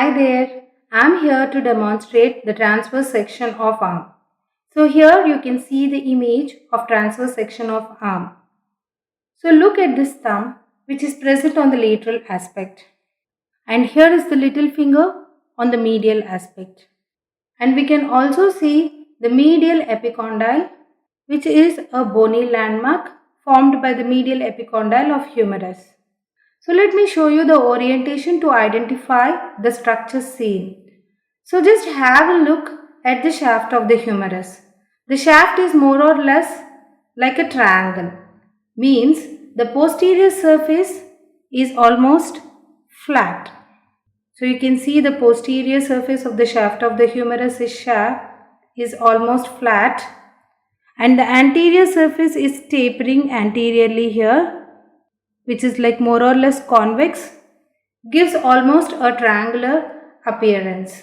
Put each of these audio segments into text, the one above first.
Hi there, I am here to demonstrate the transverse section of arm. So here you can see the image of transverse section of arm. So look at this thumb which is present on the lateral aspect. And here is the little finger on the medial aspect. And we can also see the medial epicondyle, which is a bony landmark formed by the medial epicondyle of humerus. So let me show you the orientation to identify the structure seen. So just have a look at the shaft of the humerus. The shaft is more or less like a triangle, means the posterior surface is almost flat. So you can see the posterior surface of the shaft of the humerus is almost flat, and the anterior surface is tapering anteriorly here, which is like more or less convex, gives almost a triangular appearance.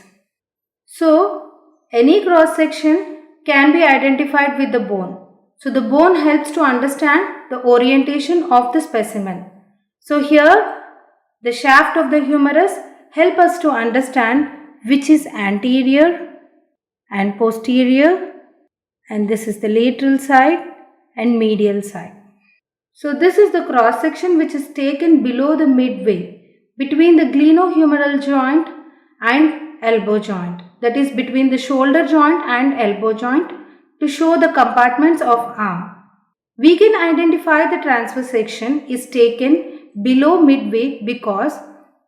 So any cross section can be identified with the bone. So the bone helps to understand the orientation of the specimen. So here the shaft of the humerus help us to understand which is anterior and posterior, and this is the lateral side and medial side. So this is the cross section which is taken below the midway between the glenohumeral joint and elbow joint, that is between the shoulder joint and elbow joint, to show the compartments of arm. We can identify the transverse section is taken below midway because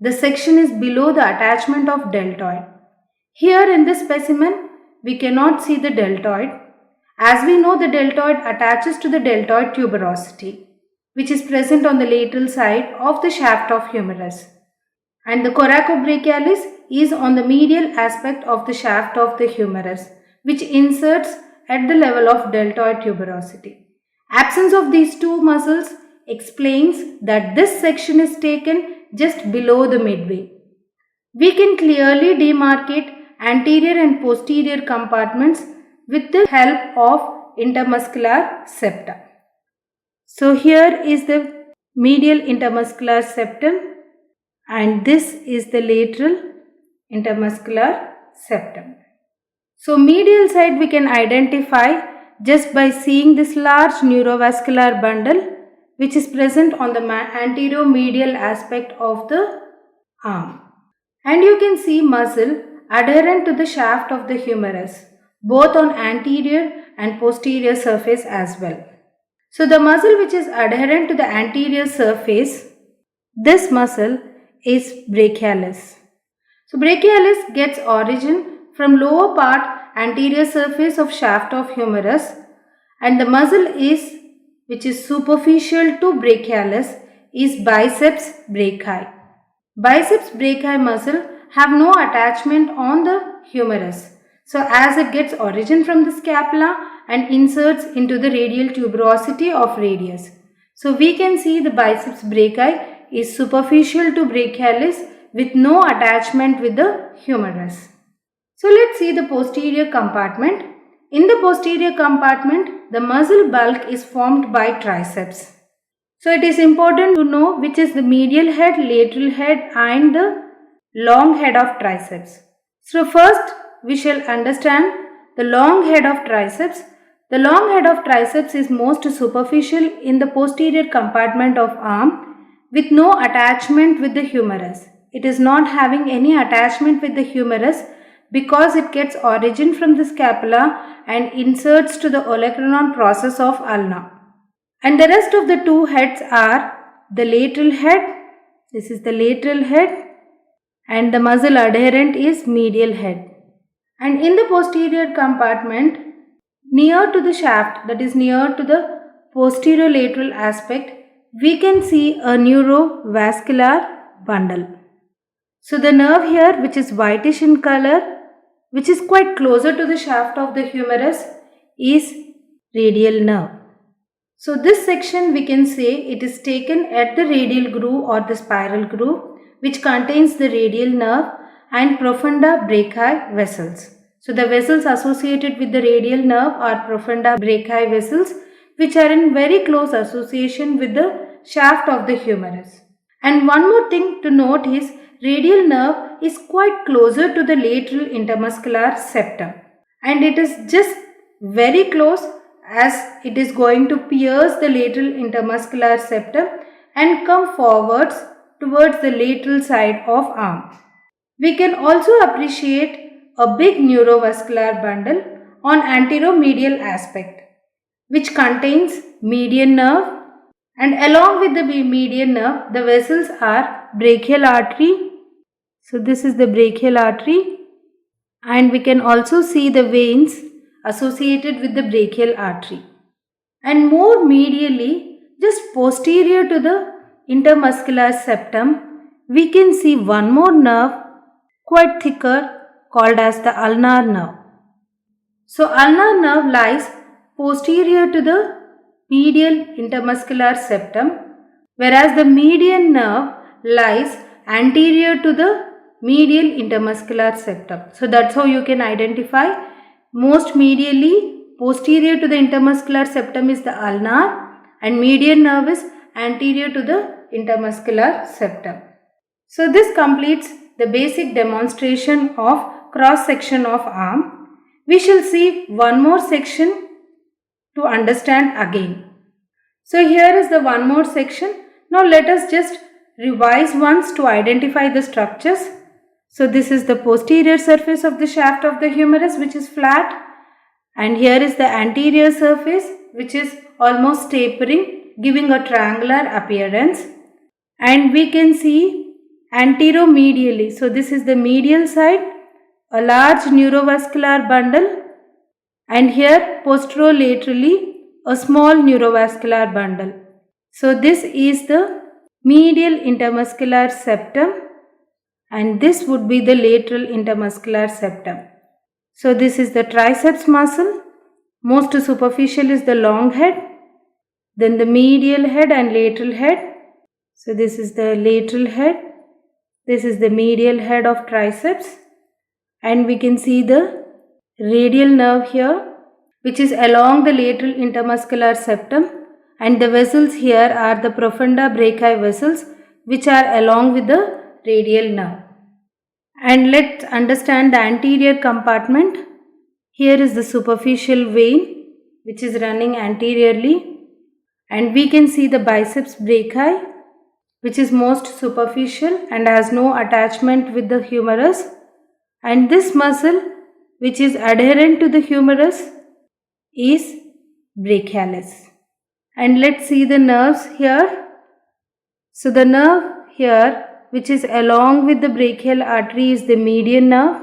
the section is below the attachment of deltoid. Here in this specimen we cannot see the deltoid, as we know the deltoid attaches to the deltoid tuberosity, which is present on the lateral side of the shaft of humerus, and the coracobrachialis is on the medial aspect of the shaft of the humerus, which inserts at the level of deltoid tuberosity. Absence of these two muscles explains that this section is taken just below the midway. We can clearly demarcate anterior and posterior compartments with the help of intermuscular septa. So here is the medial intermuscular septum and this is the lateral intermuscular septum. So medial side we can identify just by seeing this large neurovascular bundle which is present on the anterior-medial aspect of the arm. And you can see muscle adherent to the shaft of the humerus, both on anterior and posterior surface as well. So the muscle which is adherent to the anterior surface, this muscle is brachialis. So brachialis gets origin from lower part anterior surface of shaft of humerus, and the muscle which is superficial to brachialis is biceps brachii. Biceps brachii muscle have no attachment on the humerus. So as it gets origin from the scapula and inserts into the radial tuberosity of radius. So we can see the biceps brachii is superficial to brachialis with no attachment with the humerus. So let's see the posterior compartment. In the posterior compartment, the muscle bulk is formed by triceps. So it is important to know which is the medial head, lateral head and the long head of triceps. So first we shall understand the long head of triceps. The long head of triceps is most superficial in the posterior compartment of arm with no attachment with the humerus. It is not having any attachment with the humerus because it gets origin from the scapula and inserts to the olecranon process of ulna. And the rest of the two heads are the lateral head, this is the lateral head, and the muscle adherent is medial head. And in the posterior compartment, near to the shaft, that is near to the posterior lateral aspect, we can see a neurovascular bundle. So the nerve here, which is whitish in color, which is quite closer to the shaft of the humerus, is radial nerve. So this section we can say it is taken at the radial groove or the spiral groove, which contains the radial nerve and profunda brachii vessels. So the vessels associated with the radial nerve are profunda brachii vessels, which are in very close association with the shaft of the humerus. And one more thing to note is radial nerve is quite closer to the lateral intermuscular septum, and it is just very close as it is going to pierce the lateral intermuscular septum and come forwards towards the lateral side of arm. We can also appreciate a big neurovascular bundle on anteromedial aspect, which contains median nerve, and along with the median nerve the vessels are brachial artery. So this is the brachial artery, and we can also see the veins associated with the brachial artery. And more medially, just posterior to the intermuscular septum, we can see one more nerve quite thicker called as the ulnar nerve. So ulnar nerve lies posterior to the medial intermuscular septum, whereas the median nerve lies anterior to the medial intermuscular septum. So that's how you can identify. Most medially, posterior to the intermuscular septum is the ulnar, and median nerve is anterior to the intermuscular septum. So this completes the basic demonstration of cross section of arm. We shall see one more section to understand again. So here is the one more section. Now let us just revise once to identify the structures. So this is the posterior surface of the shaft of the humerus, which is flat, and here is the anterior surface, which is almost tapering, giving a triangular appearance. And we can see anteromedially, so this is the medial side, a large neurovascular bundle, and here posterolaterally a small neurovascular bundle. So this is the medial intermuscular septum, and this would be the lateral intermuscular septum. So this is the triceps muscle. Most superficial is the long head, then the medial head and lateral head. So this is the lateral head, this is the medial head of triceps, and we can see the radial nerve here, which is along the lateral intermuscular septum, and the vessels here are the profunda brachii vessels, which are along with the radial nerve. And let's understand the anterior compartment. Here is the superficial vein which is running anteriorly, and we can see the biceps brachii, which is most superficial and has no attachment with the humerus, and this muscle which is adherent to the humerus is brachialis. And let's see the nerves here. So the nerve here which is along with the brachial artery is the median nerve,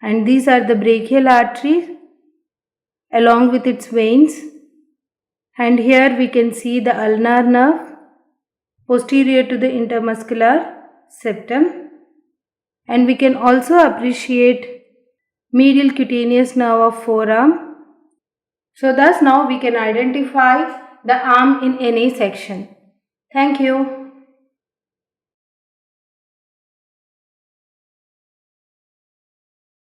and these are the brachial arteries along with its veins, and here we can see the ulnar nerve posterior to the intermuscular septum, and we can also appreciate medial cutaneous nerve of forearm. So thus now we can identify the arm in any section. Thank you.